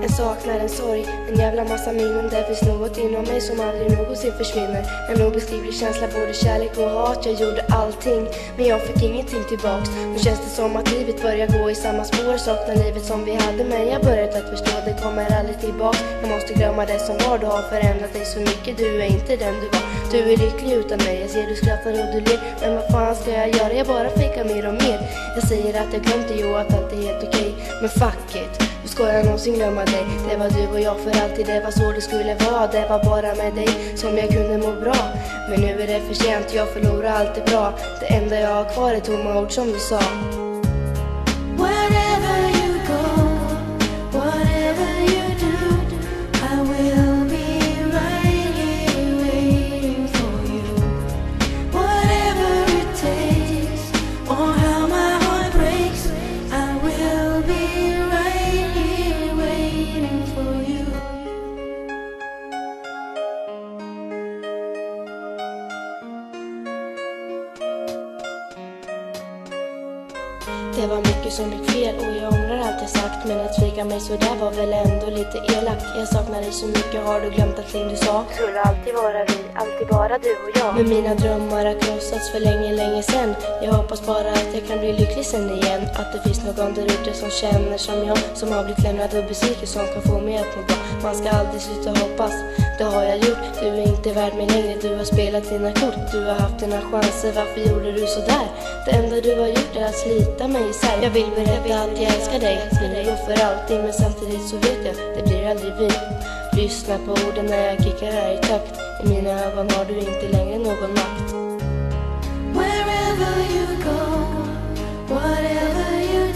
En saknar, en sorg, en jävla massa minnen. Där finns något inom mig som aldrig någonsin försvinner. En obeskrivlig känsla, både kärlek och hat. Jag gjorde allting, men jag fick ingenting tillbaks. Nu känns det som att livet börjar gå i samma spår. Saknar livet som vi hade, men jag börjat att förstå. Det kommer aldrig tillbaks. Jag måste glömma det som var. Du har förändrat dig så mycket, du är inte den du var. Du är lycklig utan mig, jag ser du skrattar och du ler. Men vad fan ska jag göra? Jag bara fejkar mer och mer. Jag säger att jag glömde ju att allt är helt okej. Men fuck it, hur ska jag någonsin glömma dig? Det var du och jag för alltid, det var så det skulle vara. Det var bara med dig som jag kunde må bra. Men nu är det för sent, jag förlorar allt det bra. Det enda jag har kvar är tomma ord som du sa. Wherever you go, whatever you do, I will be right here waiting for you. Whatever it takes, or how my heart breaks, I will be right here waiting for you. Det var mycket som gick fel och jag ångrar allt jag sagt. Men att svika mig så där var väl ändå lite elakt. Jag saknar dig så mycket, har du glömt allting du sa? Det skulle alltid vara vi, alltid bara du och jag. Men mina drömmar har krossats för länge sedan. Jag hoppas bara att jag kan bli lycklig sen igen. Att det finns någon där ute som känner som jag, som har blivit lämnad och besviken, som kan få mig att må bra. Man ska aldrig sluta hoppas, det har jag gjort. Du är inte värd mig längre, du har spelat dina kort. Du har haft dina chanser, varför gjorde du så där? Det enda du har gjort är att slita mig isär. Jag vill berätta att jag älskar dig, vill gå för alltid. Men samtidigt så vet jag, det blir aldrig vi. Lyssna på orden när jag kickar här i takt. I mina ögon har du inte längre någon makt. Wherever you go, whatever you